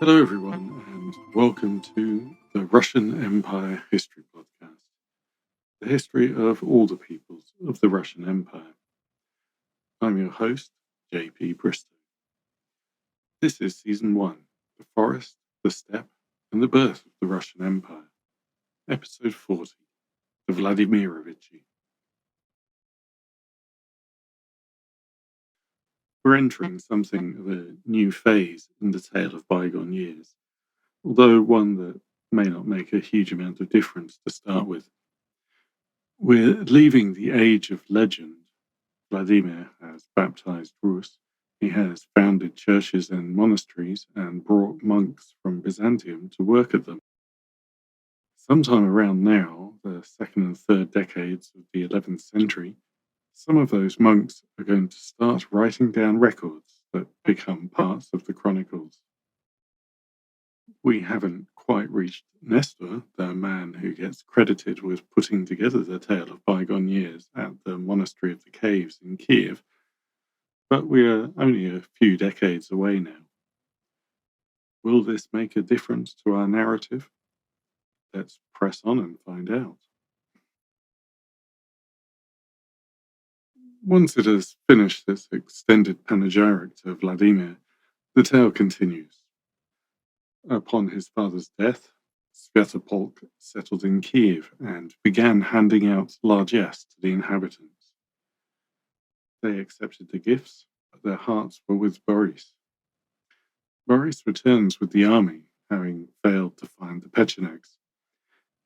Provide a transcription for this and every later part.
Hello, everyone, and welcome to the Russian Empire History Podcast, the history of all the peoples of the Russian Empire. I'm your host, JP Bristow. This is Season 1, The Forest, the Steppe, and the Birth of the Russian Empire, Episode 40, The Vladimirovichi. We're entering something of a new phase in the tale of bygone years, although one that may not make a huge amount of difference to start with. We're leaving the age of legend. Vladimir has baptized Rus. He has founded churches and monasteries and brought monks from Byzantium to work at them. Sometime around now, the second and third decades of the 11th century, some of those monks are going to start writing down records that become parts of the chronicles. We haven't quite reached Nestor, the man who gets credited with putting together the tale of bygone years at the Monastery of the Caves in Kiev, but we are only a few decades away now. Will this make a difference to our narrative? Let's press on and find out. Once it has finished its extended panegyric to Vladimir, the tale continues. Upon his father's death, Svyatopolk settled in Kiev and began handing out largesse to the inhabitants. They accepted the gifts, but their hearts were with Boris. Boris returns with the army, having failed to find the Pechenegs.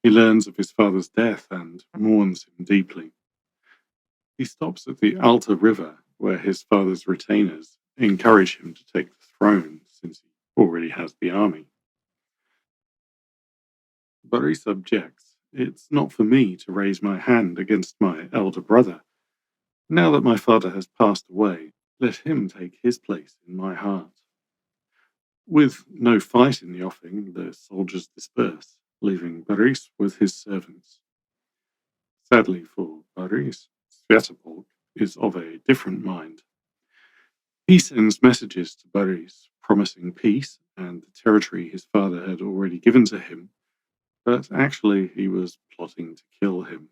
He learns of his father's death and mourns him deeply. He stops at the Alta River, where his father's retainers encourage him to take the throne, since he already has the army. Boris objects. It's not for me to raise my hand against my elder brother. Now that my father has passed away, let him take his place in my heart. With no fight in the offing, the soldiers disperse, leaving Boris with his servants. Sadly for Boris, Svyatopolk is of a different mind. He sends messages to Boris promising peace and the territory his father had already given to him, but actually he was plotting to kill him.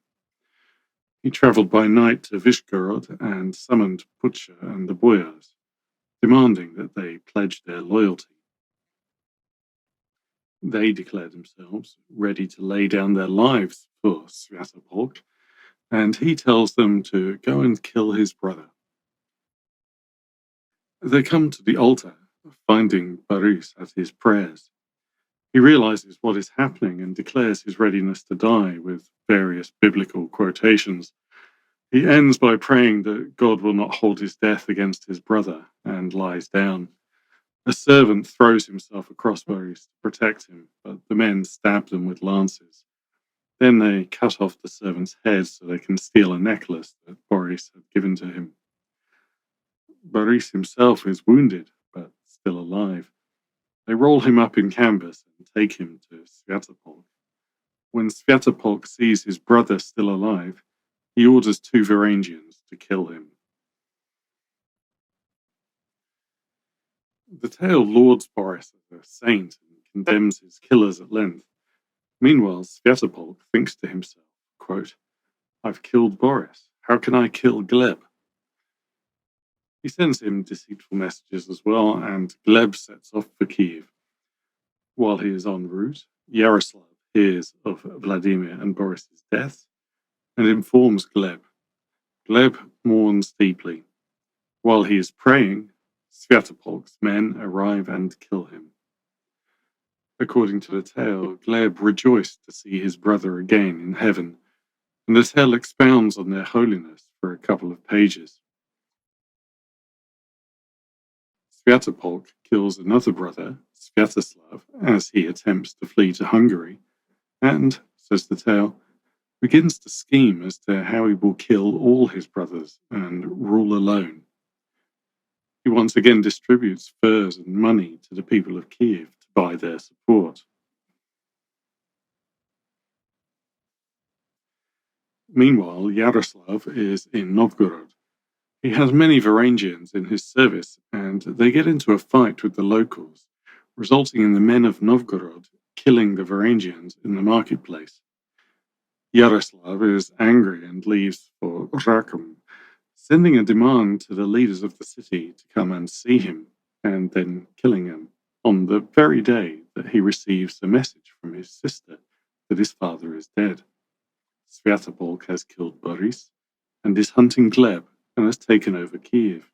He travelled by night to Vyshgorod and summoned Pucha and the boyars, demanding that they pledge their loyalty. They declare themselves ready to lay down their lives for Svyatopolk, and he tells them to go and kill his brother. They come to the altar, finding Boris at his prayers. He realizes what is happening and declares his readiness to die with various biblical quotations. He ends by praying that God will not hold his death against his brother and lies down. A servant throws himself across Boris to protect him, but the men stab them with lances. Then they cut off the servant's head so they can steal a necklace that Boris had given to him. Boris himself is wounded, but still alive. They roll him up in canvas and take him to Svyatopolk. When Svyatopolk sees his brother still alive, he orders 2 Varangians to kill him. The tale lauds Boris as a saint and condemns his killers at length. Meanwhile, Svyatopolk thinks to himself, quote, "I've killed Boris. How can I kill Gleb?" He sends him deceitful messages as well, and Gleb sets off for Kiev. While he is en route, Yaroslav hears of Vladimir and Boris's death and informs Gleb. Gleb mourns deeply. While he is praying, Svyatopolk's men arrive and kill him. According to the tale, Gleb rejoiced to see his brother again in heaven, and the tale expounds on their holiness for a couple of pages. Svyatopolk kills another brother, Svyatoslav, as he attempts to flee to Hungary, and, says the tale, begins to scheme as to how he will kill all his brothers and rule alone. He once again distributes furs and money to the people of Kiev to buy their support. Meanwhile, Yaroslav is in Novgorod. He has many Varangians in his service, and they get into a fight with the locals, resulting in the men of Novgorod killing the Varangians in the marketplace. Yaroslav is angry and leaves for Rakum, sending a demand to the leaders of the city to come and see him, and then killing him on the very day that he receives a message from his sister that his father is dead. Svyatopolk has killed Boris and is hunting Gleb and has taken over Kiev.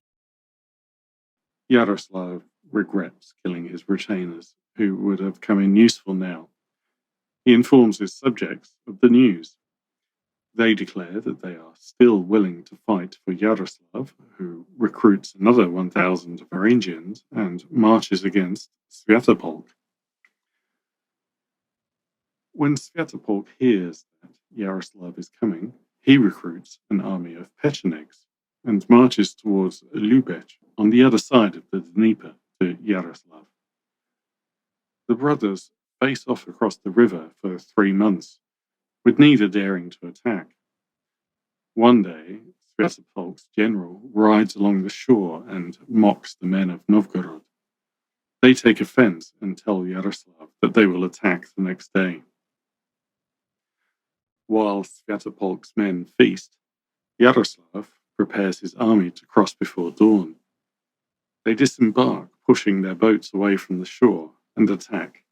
Yaroslav regrets killing his retainers, who would have come in useful now. He informs his subjects of the news. They declare that they are still willing to fight for Yaroslav, who recruits another 1,000 Varangians and marches against Svyatopolk. When Svyatopolk hears that Yaroslav is coming, he recruits an army of Pechenegs and marches towards Lubech on the other side of the Dnieper to Yaroslav. The brothers face off across the river for 3 months, with neither daring to attack. One day, Svyatopolk's general rides along the shore and mocks the men of Novgorod. They take offense and tell Yaroslav that they will attack the next day. While Svyatopolk's men feast, Yaroslav prepares his army to cross before dawn. They disembark, pushing their boats away from the shore, and attack.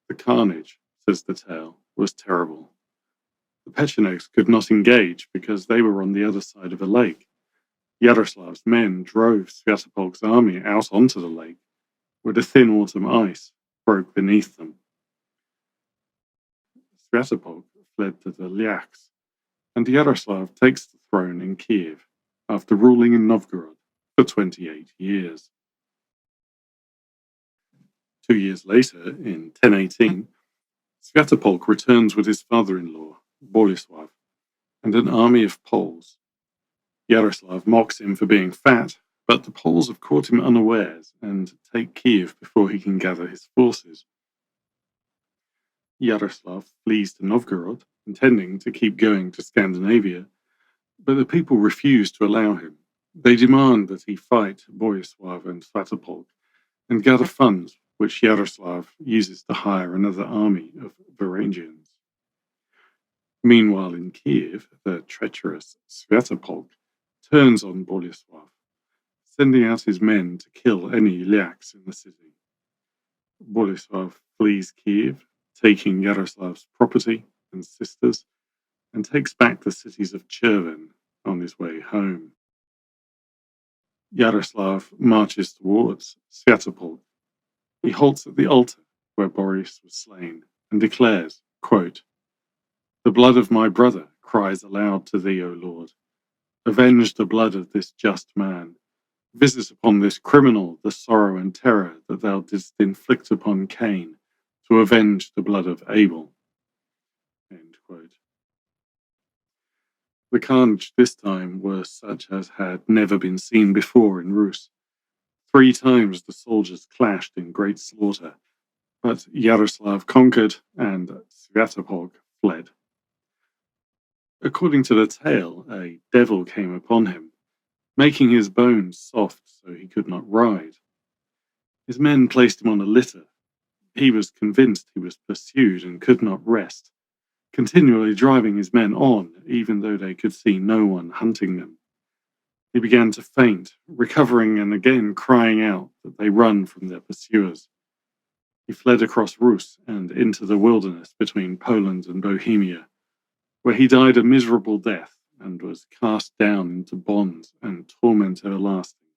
The carnage, says the tale, was terrible. The Pechenegs could not engage because they were on the other side of a lake. Yaroslav's men drove Svyatopolk's army out onto the lake, where the thin autumn ice broke beneath them. Svyatopolk fled to the Lyaks, and Yaroslav takes the throne in Kiev after ruling in Novgorod for 28 years. 2 years later, in 1018, Svyatopolk returns with his father-in-law, Boleslav, and an army of Poles. Yaroslav mocks him for being fat, but the Poles have caught him unawares and take Kiev before he can gather his forces. Yaroslav flees to Novgorod, intending to keep going to Scandinavia, but the people refuse to allow him. They demand that he fight Boleslav and Svyatopolk and gather funds, which Yaroslav uses to hire another army of Varangians. Meanwhile, in Kiev, the treacherous Svyatopolk turns on Boleslav, sending out his men to kill any Lyaks in the city. Boleslav flees Kiev, taking Yaroslav's property and sisters, and takes back the cities of Cherven on his way home. Yaroslav marches towards Svyatopolk. He halts at the altar where Boris was slain and declares, quote, "The blood of my brother cries aloud to thee, O Lord. Avenge the blood of this just man. Visit upon this criminal the sorrow and terror that thou didst inflict upon Cain, to avenge the blood of Abel." End quote. The carnage this time was such as had never been seen before in Rus. 3 times the soldiers clashed in great slaughter, but Yaroslav conquered and Svyatopolk fled. According to the tale, a devil came upon him, making his bones soft so he could not ride. His men placed him on a litter. He was convinced he was pursued and could not rest, continually driving his men on, even though they could see no one hunting them. He began to faint, recovering and again crying out that they run from their pursuers. He fled across Rus and into the wilderness between Poland and Bohemia, where he died a miserable death and was cast down into bonds and torment everlasting,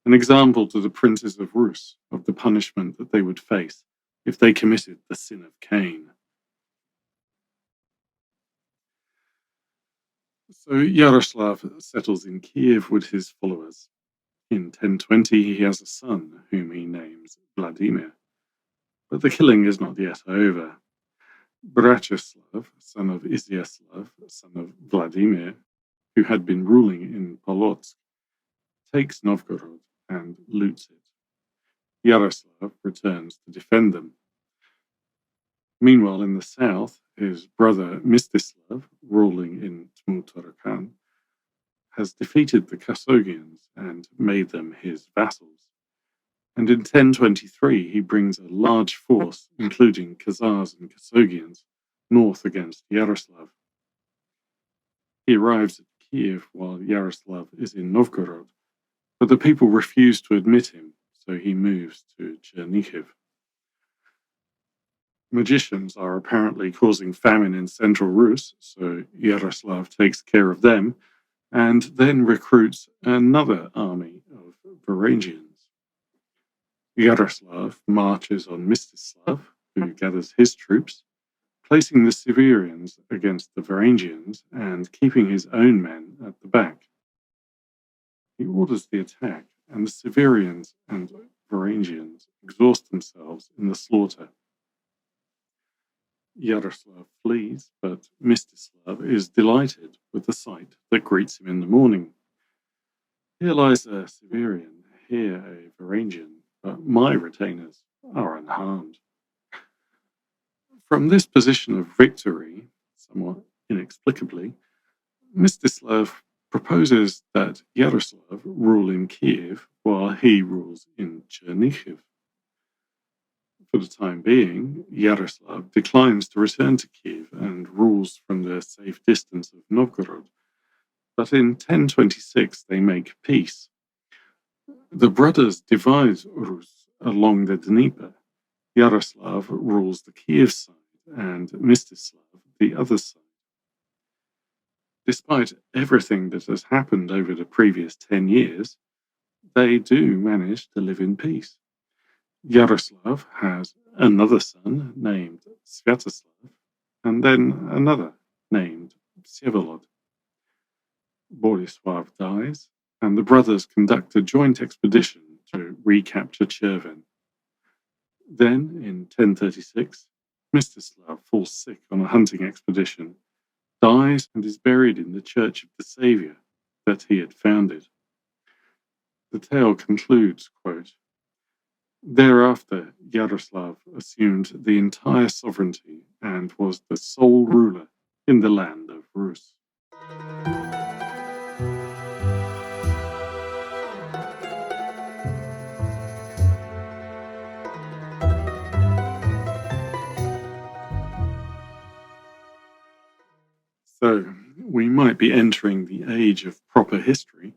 an example to the princes of Rus of the punishment that they would face if they committed the sin of Cain. So Yaroslav settles in Kiev with his followers. In 1020 he has a son whom he names Vladimir. But the killing is not yet over. Bratislav, son of Izyaslav, son of Vladimir, who had been ruling in Polotsk, takes Novgorod and loots it. Yaroslav returns to defend them. Meanwhile, in the south, his brother Mstislav, ruling in Tmutorakan, has defeated the Kasogians and made them his vassals. and in 1023 he brings a large force, including Khazars and Kasogians, north against Yaroslav. He arrives at Kiev while Yaroslav is in Novgorod, but the people refuse to admit him, so he moves to Chernihiv. Magicians are apparently causing famine in Central Rus, so Yaroslav takes care of them, and then recruits another army of Varangians. Yaroslav marches on Mstislav, who gathers his troops, placing the Severians against the Varangians and keeping his own men at the back. He orders the attack, and the Severians and Varangians exhaust themselves in the slaughter. Yaroslav flees, but Mstislav is delighted with the sight that greets him in the morning. Here lies a Severian, here a Varangian, but my retainers are unharmed. From this position of victory, somewhat inexplicably, Mstislav proposes that Yaroslav rule in Kiev while he rules in Chernihiv. For the time being, Yaroslav declines to return to Kiev and rules from the safe distance of Novgorod. But in 1026 they make peace. The brothers divide Rus along the Dnieper. Yaroslav rules the Kiev side and Mstislav the other side. Despite everything that has happened over the previous 10 years, they do manage to live in peace. Yaroslav has another son named Sviatoslav, and then another named Vsevolod. Boleslav dies, and the brothers conduct a joint expedition to recapture Cherven. Then, in 1036, Mstislav falls sick on a hunting expedition, dies, and is buried in the Church of the Saviour that he had founded. The tale concludes, quote, "Thereafter, Yaroslav assumed the entire sovereignty and was the sole ruler in the land of Rus." So, we might be entering the age of proper history,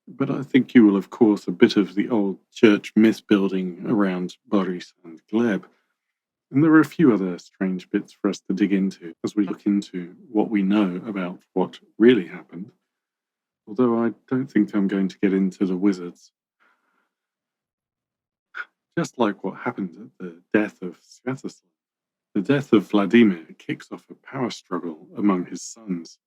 but I think you will have caught a bit of the old church myth building around Boris and Gleb. And there are a few other strange bits for us to dig into as we look into what we know about what really happened. Although I don't think I'm going to get into the wizards. Just like what happened at the death of Sviatoslav, the death of Vladimir kicks off a power struggle among his sons.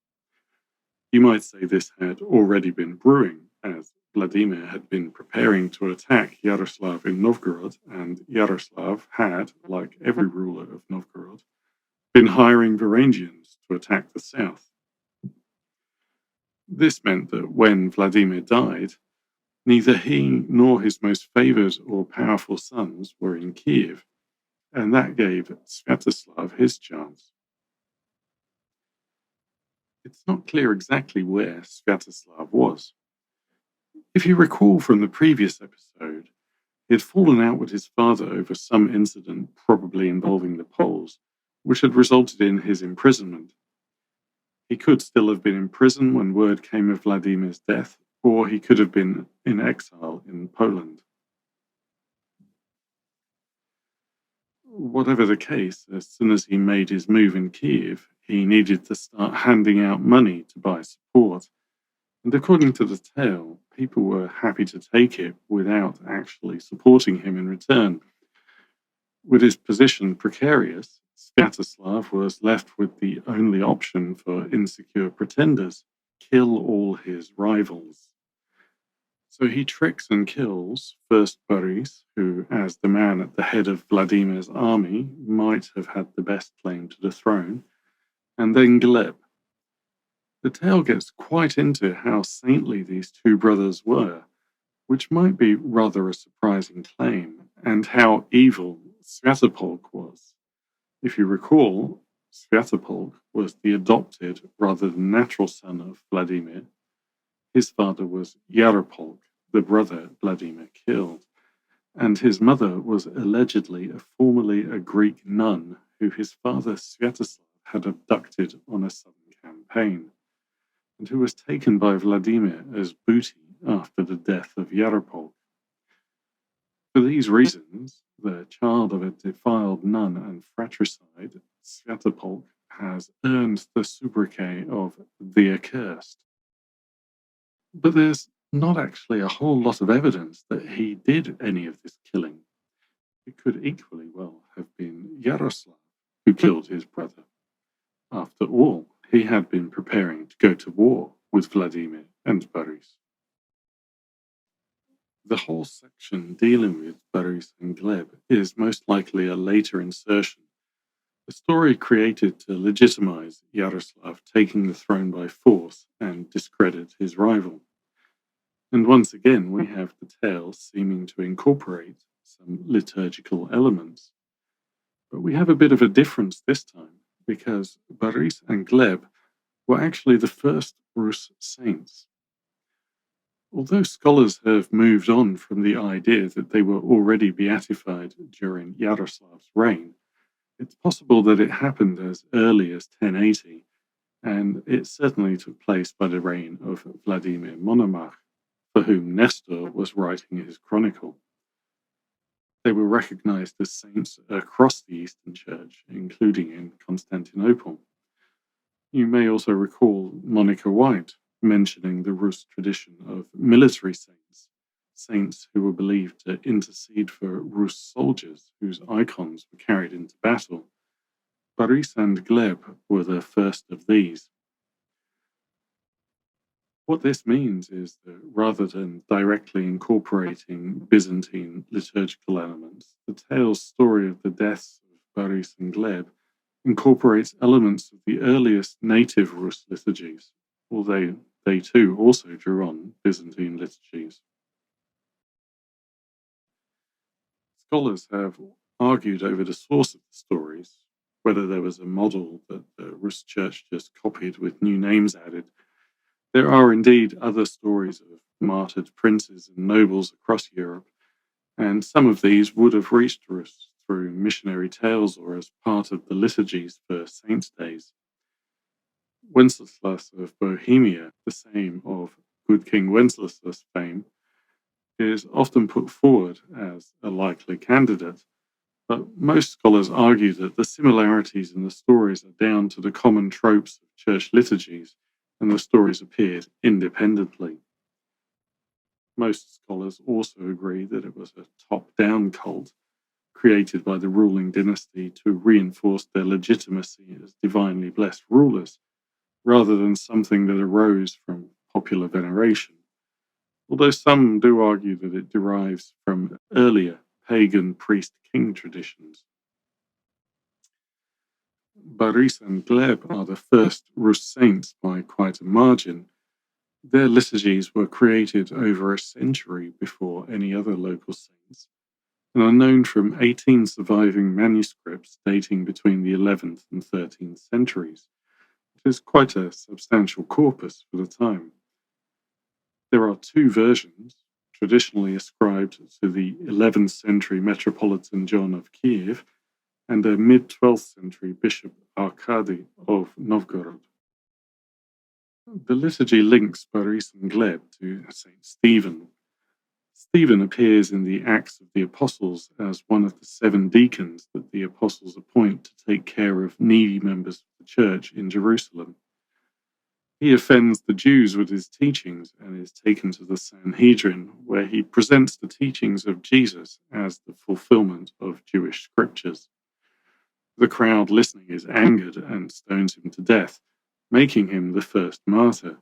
You might say this had already been brewing, as Vladimir had been preparing to attack Yaroslav in Novgorod, and Yaroslav had, like every ruler of Novgorod, been hiring Varangians to attack the south. This meant that when Vladimir died, neither he nor his most favoured or powerful sons were in Kiev, and that gave Sviatoslav his chance. It's not clear exactly where Sviatoslav was. If you recall from the previous episode, he had fallen out with his father over some incident probably involving the Poles, which had resulted in his imprisonment. He could still have been in prison when word came of Vladimir's death, or he could have been in exile in Poland. Whatever the case, as soon as he made his move in Kiev, he needed to start handing out money to buy support. And according to the tale, people were happy to take it without actually supporting him in return. With his position precarious, Sviatoslav was left with the only option for insecure pretenders: kill all his rivals. So he tricks and kills first Boris, who, as the man at the head of Vladimir's army, might have had the best claim to the throne, and then Gleb. The tale gets quite into how saintly these two brothers were, which might be rather a surprising claim, and how evil Sviatopolk was. If you recall, Sviatopolk was the adopted rather than natural son of Vladimir. His father was Yaropolk, the brother Vladimir killed, and his mother was allegedly formerly a Greek nun who his father Sviatoslav had abducted on a southern campaign, and who was taken by Vladimir as booty after the death of Yaropolk. For these reasons, the child of a defiled nun and fratricide, Sviatopolk has earned the sobriquet of the Accursed. But there's not actually a whole lot of evidence that he did any of this killing. It could equally well have been Yaroslav who killed his brother. After all, he had been preparing to go to war with Vladimir and Boris. The whole section dealing with Boris and Gleb is most likely a later insertion, a story created to legitimize Yaroslav taking the throne by force and discredit his rival. And once again, we have the tale seeming to incorporate some liturgical elements. But we have a bit of a difference this time, because Boris and Gleb were actually the first Rus saints. Although scholars have moved on from the idea that they were already beatified during Yaroslav's reign, it's possible that it happened as early as 1080, and it certainly took place by the reign of Vladimir Monomach, for whom Nestor was writing his chronicle. They were recognized as saints across the Eastern Church, including in Constantinople. You may also recall Monica White mentioning the Rus tradition of military saints, saints who were believed to intercede for Rus soldiers whose icons were carried into battle. Boris and Gleb were the first of these. What this means is that rather than directly incorporating Byzantine liturgical elements, the tale's story of the deaths of Boris and Gleb incorporates elements of the earliest native Rus liturgies, although they too also drew on Byzantine liturgies. Scholars have argued over the source of the stories, whether there was a model that the Rus Church just copied with new names added. There are indeed other stories of martyred princes and nobles across Europe, and some of these would have reached Rus through missionary tales or as part of the liturgies for saints' days. Wenceslas of Bohemia, the same of Good King Wenceslas' fame, is often put forward as a likely candidate, but most scholars argue that the similarities in the stories are down to the common tropes of church liturgies, and the stories appeared independently. Most scholars also agree that it was a top-down cult created by the ruling dynasty to reinforce their legitimacy as divinely blessed rulers, rather than something that arose from popular veneration, although some do argue that it derives from earlier pagan priest-king traditions. Boris and Gleb are the first Rus saints by quite a margin. Their liturgies were created over a century before any other local saints, and are known from 18 surviving manuscripts dating between the 11th and 13th centuries, which is quite a substantial corpus for the time. There are two versions, traditionally ascribed to the 11th century Metropolitan John of Kiev and a mid-12th century Bishop Arkady of Novgorod. The liturgy links Boris and Gleb to Saint Stephen. Stephen appears in the Acts of the Apostles as one of the 7 deacons that the apostles appoint to take care of needy members of the church in Jerusalem. He offends the Jews with his teachings and is taken to the Sanhedrin, where he presents the teachings of Jesus as the fulfillment of Jewish scriptures. The crowd listening is angered and stones him to death, making him the first martyr.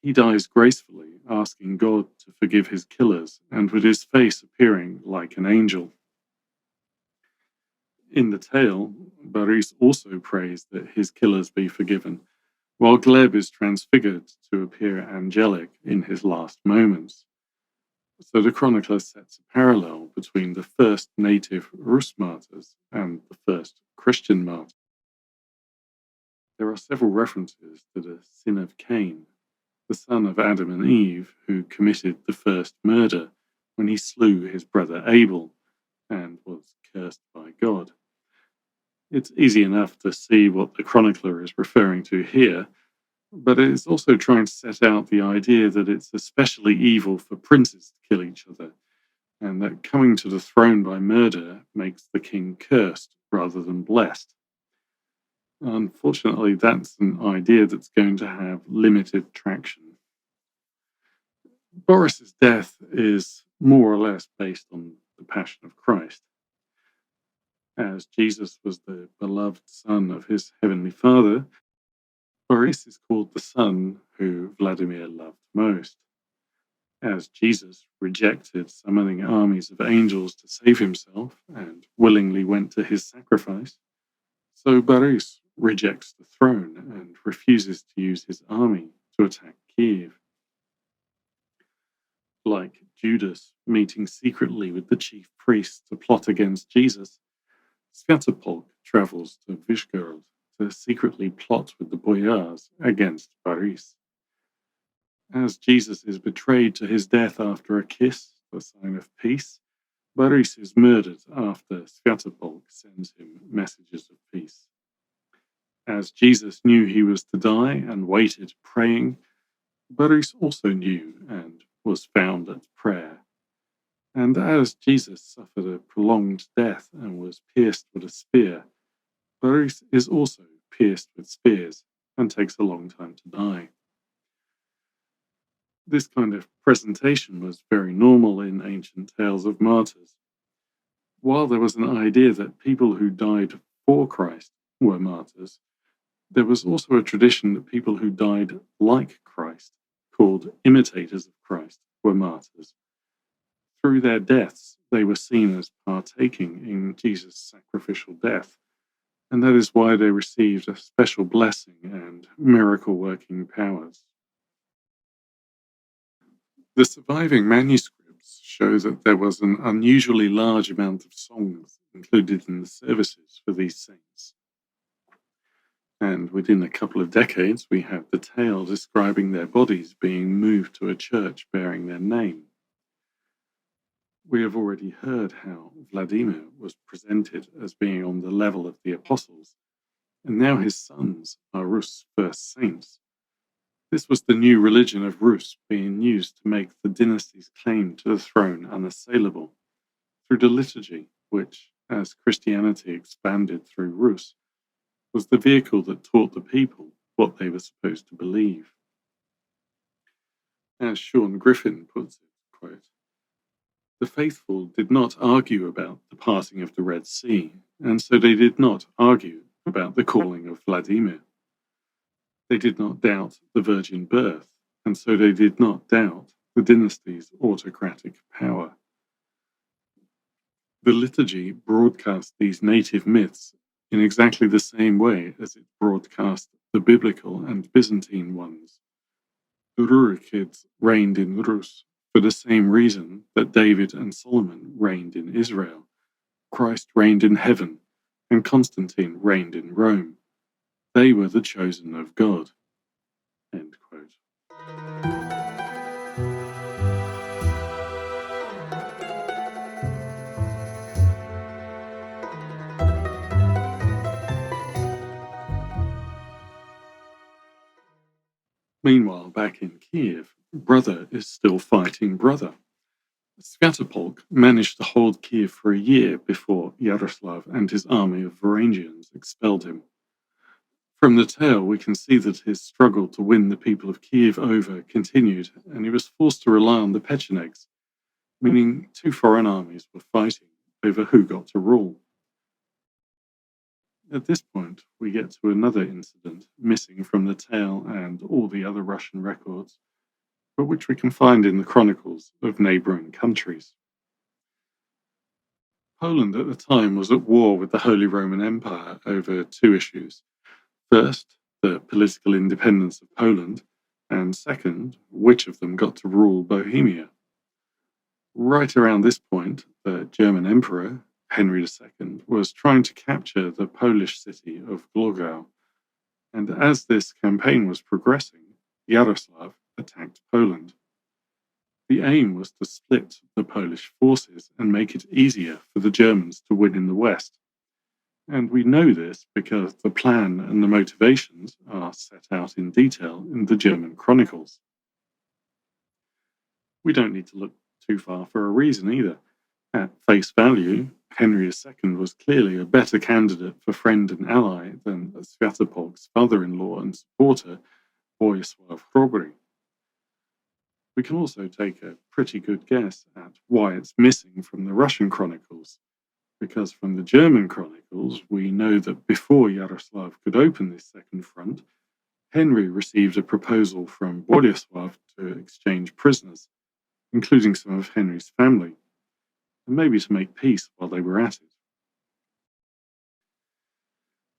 He dies gracefully, asking God to forgive his killers, and with his face appearing like an angel. In the tale, Boris also prays that his killers be forgiven, while Gleb is transfigured to appear angelic in his last moments. So the chronicler sets a parallel between the first native Rus martyrs and the first Christian martyrs. There are several references to the sin of Cain, the son of Adam and Eve, who committed the first murder, when he slew his brother Abel and was cursed by God. It's easy enough to see what the chronicler is referring to here, but it is also trying to set out the idea that it's especially evil for princes to kill each other, and that coming to the throne by murder makes the king cursed rather than blessed. Unfortunately, that's an idea that's going to have limited traction. Boris's death is more or less based on the Passion of Christ. As Jesus was the beloved Son of his heavenly Father, Boris is called the son who Vladimir loved most. As Jesus rejected summoning armies of angels to save himself and willingly went to his sacrifice, so Boris rejects the throne and refuses to use his army to attack Kiev. Like Judas meeting secretly with the chief priests to plot against Jesus, Svyatopolk travels to Vyshgorod to secretly plot with the boyars against Boris. As Jesus is betrayed to his death after a kiss, a sign of peace, Boris is murdered after Svyatopolk sends him messages of peace. As Jesus knew he was to die and waited praying, Boris also knew and was found at prayer. And as Jesus suffered a prolonged death and was pierced with a spear, Boris is also pierced with spears and takes a long time to die. This kind of presentation was very normal in ancient tales of martyrs. While there was an idea that people who died for Christ were martyrs, there was also a tradition that people who died like Christ, called imitators of Christ, were martyrs. Through their deaths, they were seen as partaking in Jesus' sacrificial death, and that is why they received a special blessing and miracle-working powers. The surviving manuscripts show that there was an unusually large amount of songs included in the services for these saints. And within a couple of decades, we have the tale describing their bodies being moved to a church bearing their name. We have already heard how Vladimir was presented as being on the level of the apostles, and now his sons are Rus' first saints. This was the new religion of Rus being used to make the dynasty's claim to the throne unassailable through the liturgy, which, as Christianity expanded through Rus, was the vehicle that taught the people what they were supposed to believe. As Sean Griffin puts it, quote, "The faithful did not argue about the parting of the Red Sea, and so they did not argue about the calling of Vladimir. They did not doubt the virgin birth, and so they did not doubt the dynasty's autocratic power. The liturgy broadcast these native myths in exactly the same way as it broadcast the biblical and Byzantine ones. Rurikids reigned in Rus for the same reason that David and Solomon reigned in Israel. Christ reigned in heaven, and Constantine reigned in Rome. They were the chosen of God." End quote. Meanwhile, back in Kiev, brother is still fighting brother. Svyatopolk managed to hold Kiev for a year before Yaroslav and his army of Varangians expelled him. From the tale, we can see that his struggle to win the people of Kiev over continued, and he was forced to rely on the Pechenegs, meaning two foreign armies were fighting over who got to rule. At this point, we get to another incident missing from the tale and all the other Russian records, but which we can find in the chronicles of neighboring countries. Poland at the time was at war with the Holy Roman Empire over two issues. First, the political independence of Poland, and second, which of them got to rule Bohemia. Right around this point, the German Emperor, Henry II, was trying to capture the Polish city of Głogów, and as this campaign was progressing, Yaroslav attacked Poland. The aim was to split the Polish forces and make it easier for the Germans to win in the West. And we know this because the plan and the motivations are set out in detail in the German chronicles. We don't need to look too far for a reason either. At face value, Henry II was clearly a better candidate for friend and ally than Swiatopolk's father-in-law and supporter, Bolesław Chrobry. We can also take a pretty good guess at why it's missing from the Russian chronicles, because from the German chronicles we know that before Yaroslav could open this second front, Henry received a proposal from Bolesław to exchange prisoners, including some of Henry's family, and maybe to make peace while they were at it.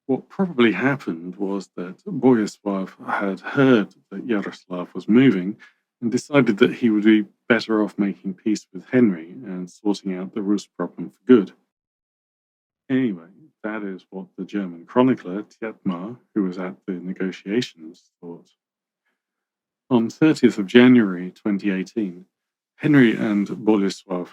What probably happened was that Bolesław had heard that Yaroslav was moving and decided that he would be better off making peace with Henry and sorting out the Rus problem for good. Anyway, that is what the German chronicler Tietmar, who was at the negotiations, thought. On 30th of January 2018, Henry and Bolesław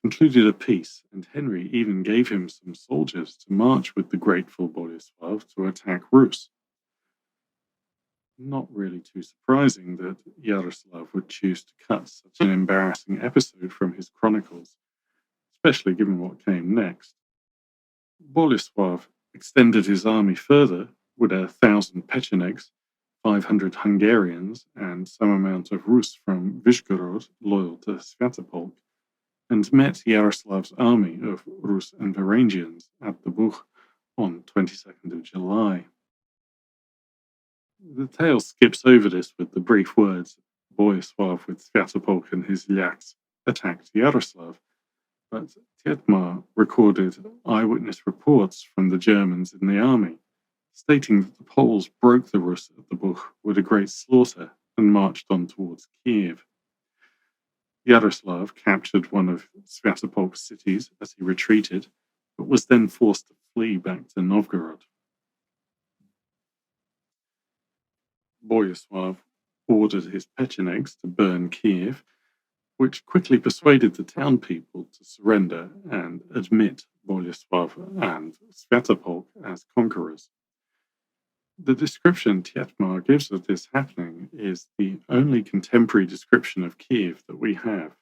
concluded a peace, and Henry even gave him some soldiers to march with the grateful Bolesław to attack Rus. Not really too surprising that Yaroslav would choose to cut such an embarrassing episode from his chronicles, especially given what came next. Bolesław extended his army further with 1,000 Pechenegs, 500 Hungarians, and some amount of Rus from Vyshgorod, loyal to Swiatopolk, and met Yaroslav's army of Rus and Varangians at the Buch on 22nd of July. The tale skips over this with the brief words, Bolesław with Swiatopolk and his Yaks attacked Yaroslav, but Tietmar recorded eyewitness reports from the Germans in the army, stating that the Poles broke the Rus at the Buch with a great slaughter and marched on towards Kiev. Yaroslav captured one of Swiatopolk's cities as he retreated, but was then forced to flee back to Novgorod. Bolesław ordered his Pechenegs to burn Kiev, which quickly persuaded the town people to surrender and admit Bolesław and Swiatopolk as conquerors. The description Tietmar gives of this happening is the only contemporary description of Kiev that we have.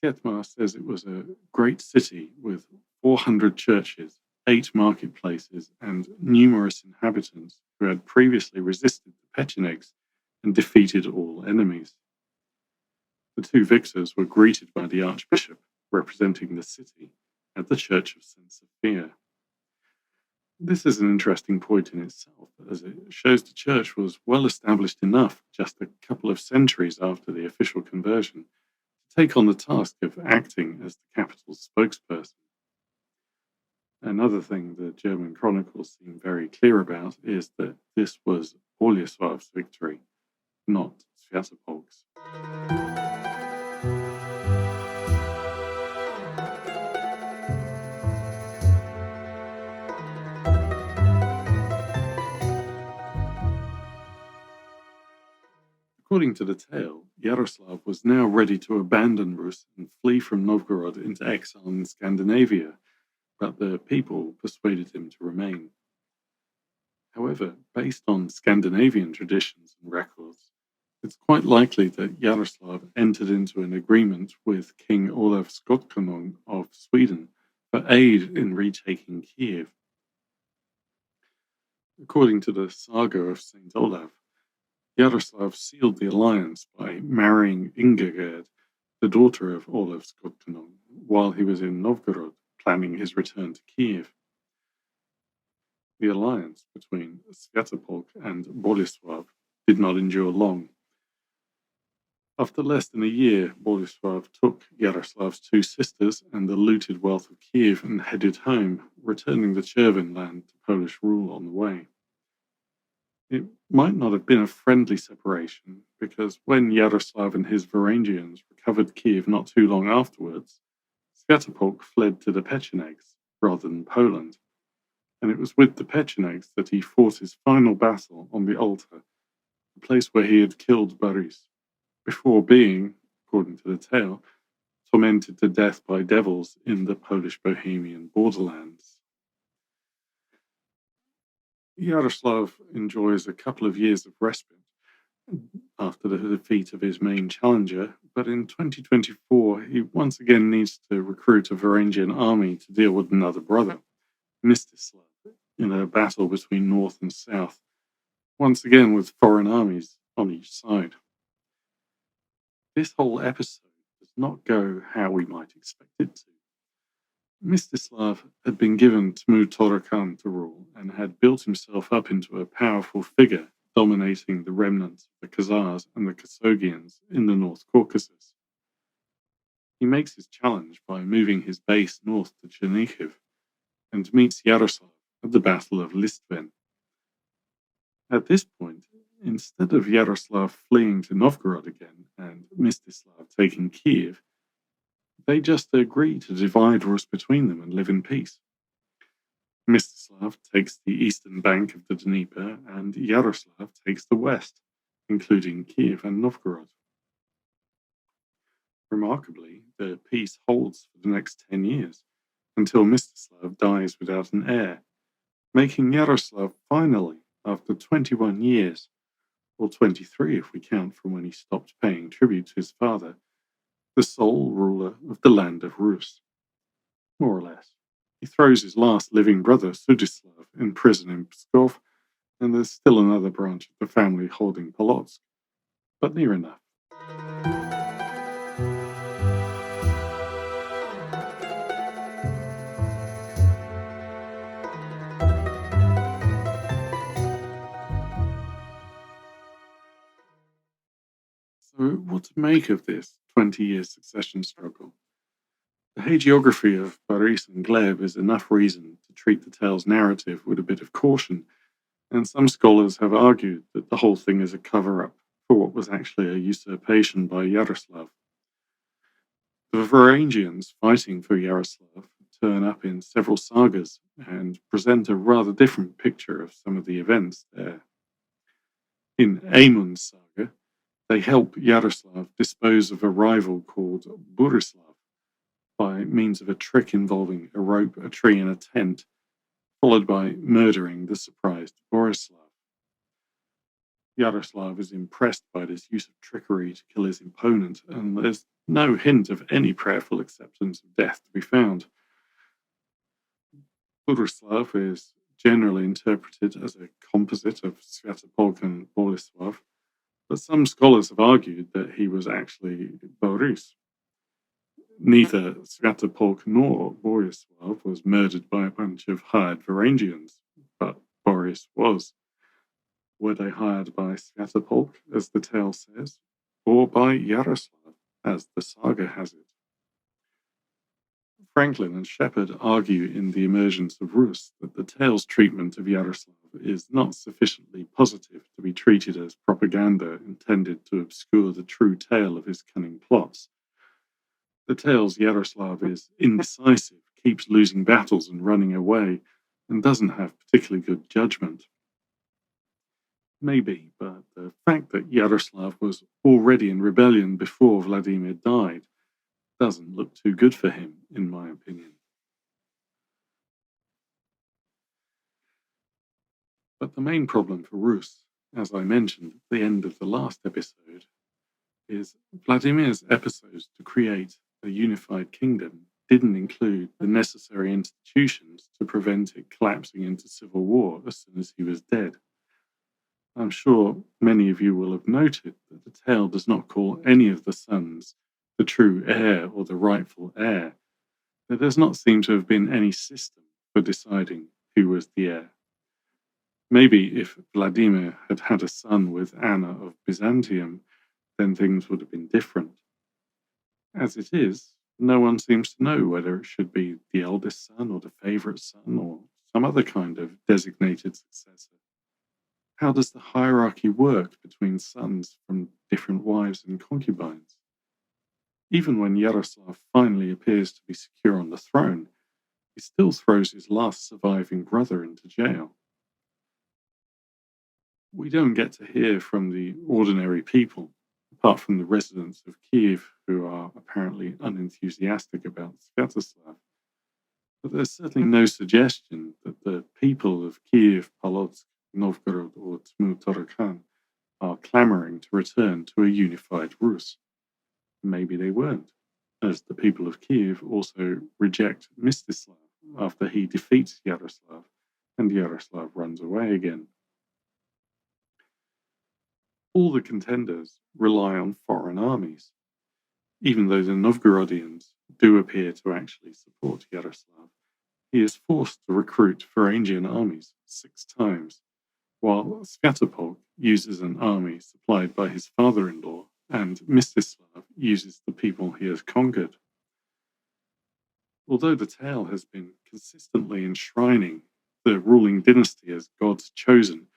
Tietmar says it was a great city with 400 churches, 8 marketplaces, and numerous inhabitants who had previously resisted the Pechenegs and defeated all enemies. The 2 victors were greeted by the archbishop, representing the city, at the church of St. Sophia. This is an interesting point in itself, as it shows the church was well established enough just a couple of centuries after the official conversion to take on the task of acting as the capital's spokesperson. Another thing the German chronicles seem very clear about is that this was Bolesław's victory, not Swiatopolk's. According to the tale, Yaroslav was now ready to abandon Rus and flee from Novgorod into exile in Scandinavia, but the people persuaded him to remain. However, based on Scandinavian traditions and records, it's quite likely that Yaroslav entered into an agreement with King Olaf Skotkonung of Sweden for aid in retaking Kiev. According to the saga of St. Olaf, Yaroslav sealed the alliance by marrying Ingegerd, the daughter of Olaf Skotkonung, while he was in Novgorod planning his return to Kiev. The alliance between Swiatopolk and Bolesław did not endure long. After less than a year, Bolesław took Yaroslav's 2 sisters and the looted wealth of Kiev and headed home, returning the Chervin land to Polish rule on the way. It might not have been a friendly separation, because when Yaroslav and his Varangians recovered Kiev not too long afterwards, Swiatopolk fled to the Pechenegs rather than Poland, and it was with the Pechenegs that he fought his final battle on the altar, the place where he had killed Boris. before being, according to the tale, tormented to death by devils in the Polish Bohemian borderlands. Yaroslav enjoys a couple of years of respite after the defeat of his main challenger, but in 2024 he once again needs to recruit a Varangian army to deal with another brother, Mstislav, in a battle between North and South, once again with foreign armies on each side. This whole episode does not go how we might expect it to. Mstislav had been given Tmu to rule and had built himself up into a powerful figure, dominating the remnants of the Khazars and the Kosogians in the North Caucasus. He makes his challenge by moving his base north to Chernihiv and meets Yaroslav at the Battle of Listven. At this point, instead of Yaroslav fleeing to Novgorod again and Mstislav taking Kiev, they just agree to divide Rus between them and live in peace. Mstislav takes the eastern bank of the Dnieper and Yaroslav takes the west, including Kiev and Novgorod. Remarkably, the peace holds for the next 10 years, until Mstislav dies without an heir, making Yaroslav finally, after 21 years, or 23 if we count from when he stopped paying tribute to his father, the sole ruler of the land of Rus. More or less. He throws his last living brother, Sudislav, in prison in Pskov, and there's still another branch of the family holding Polotsk, but near enough. So, what to make of this 20-year succession struggle? The hagiography of Boris and Gleb is enough reason to treat the tale's narrative with a bit of caution, and some scholars have argued that the whole thing is a cover-up for what was actually a usurpation by Yaroslav. The Varangians fighting for Yaroslav turn up in several sagas and present a rather different picture of some of the events there. In Amun's saga, they help Yaroslav dispose of a rival called Burislav by means of a trick involving a rope, a tree, and a tent, followed by murdering the surprised Borislav. Yaroslav is impressed by this use of trickery to kill his opponent, and there's no hint of any prayerful acceptance of death to be found. Borislav is generally interpreted as a composite of Svyatopolk and Boleslav, but some scholars have argued that he was actually Boris. Neither Svyatopolk nor Borislav was murdered by a bunch of hired Varangians, but Boris was. Were they hired by Svyatopolk, as the tale says, or by Yaroslav, as the saga has it? Franklin and Shepard argue in The Emergence of Rus that the tale's treatment of Yaroslav is not sufficiently positive to be treated as propaganda intended to obscure the true tale of his cunning plots. The tale's Yaroslav is indecisive, keeps losing battles and running away, and doesn't have particularly good judgment. Maybe, but the fact that Yaroslav was already in rebellion before Vladimir died doesn't look too good for him, in my opinion. But the main problem for Rus, as I mentioned at the end of the last episode, is Vladimir's efforts to create a unified kingdom didn't include the necessary institutions to prevent it collapsing into civil war as soon as he was dead. I'm sure many of you will have noted that the tale does not call any of the sons the true heir or the rightful heir. There does not seem to have been any system for deciding who was the heir. Maybe if Vladimir had had a son with Anna of Byzantium, then things would have been different. As it is, no one seems to know whether it should be the eldest son or the favourite son or some other kind of designated successor. How does the hierarchy work between sons from different wives and concubines? Even when Yaroslav finally appears to be secure on the throne, he still throws his last surviving brother into jail. We don't get to hear from the ordinary people, apart from the residents of Kiev who are apparently unenthusiastic about Sviatoslav. But there's certainly no suggestion that the people of Kiev, Polotsk, Novgorod, or Tmu-Tarakan are clamoring to return to a unified Rus. Maybe they weren't, as the people of Kiev also reject Mstislav after he defeats Yaroslav and Yaroslav runs away again. All the contenders rely on foreign armies, even though the Novgorodians do appear to actually support Yaroslav. He is forced to recruit Varangian armies 6 times, while Svyatopolk uses an army supplied by his father-in-law, and Mstislav uses the people he has conquered. Although the tale has been consistently enshrining the ruling dynasty as God's chosen,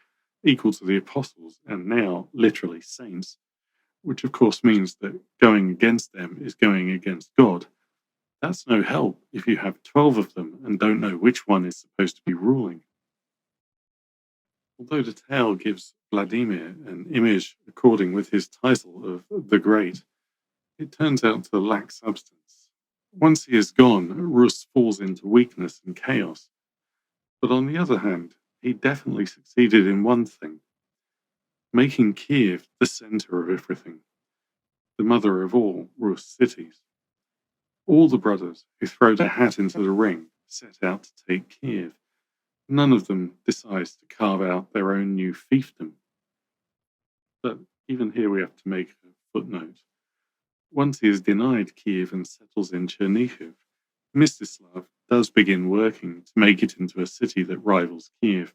equal to the apostles, and now literally saints, which of course means that going against them is going against God, that's no help if you have 12 of them and don't know which one is supposed to be ruling. Although the tale gives Vladimir an image according with his title of the Great, it turns out to lack substance. Once he is gone, Rus falls into weakness and chaos. But on the other hand, he definitely succeeded in one thing, making Kiev the center of everything, the mother of all Rus cities. All the brothers who throw their hat into the ring set out to take Kiev. None of them decides to carve out their own new fiefdom. But even here we have to make a footnote. Once he is denied Kiev and settles in Chernihiv, Mstislav does begin working to make it into a city that rivals Kiev.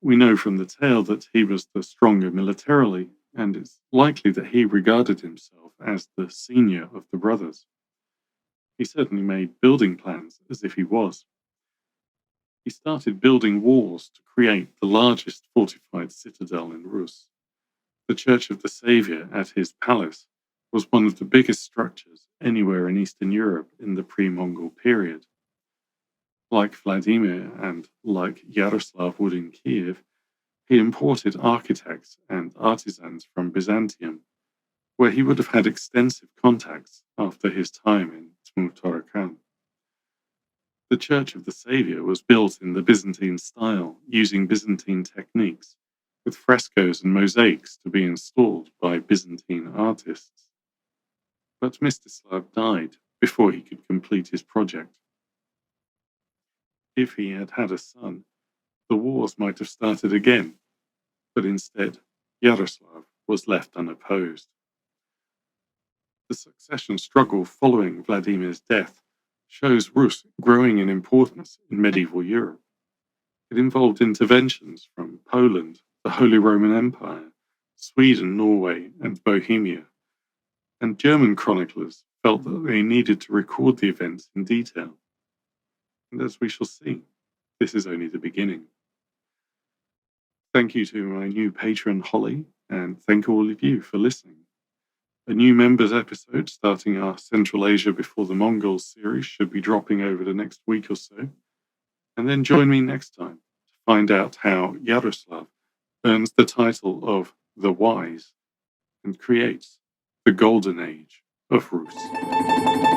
We know from the tale that he was the stronger militarily, and it's likely that he regarded himself as the senior of the brothers. He certainly made building plans as if he was. He started building walls to create the largest fortified citadel in Rus. The Church of the Saviour at his palace was one of the biggest structures anywhere in Eastern Europe in the pre-Mongol period. Like Vladimir and like Yaroslav would in Kiev, he imported architects and artisans from Byzantium, where he would have had extensive contacts after his time in Tmu-Tarakan. The Church of the Saviour was built in the Byzantine style, using Byzantine techniques, with frescoes and mosaics to be installed by Byzantine artists. But Mstislav died before he could complete his project. If he had had a son, the wars might have started again, but instead, Yaroslav was left unopposed. The succession struggle following Vladimir's death shows Rus growing in importance in medieval Europe. It involved interventions from Poland, the Holy Roman Empire, Sweden, Norway, and Bohemia, and German chroniclers felt that they needed to record the events in detail. And as we shall see, this is only the beginning. Thank you to my new patron, Holly, and thank all of you for listening. A new members episode starting our Central Asia Before the Mongols series should be dropping over the next week or so. And then join me next time to find out how Yaroslav earns the title of the Wise and creates the Golden Age of Rus.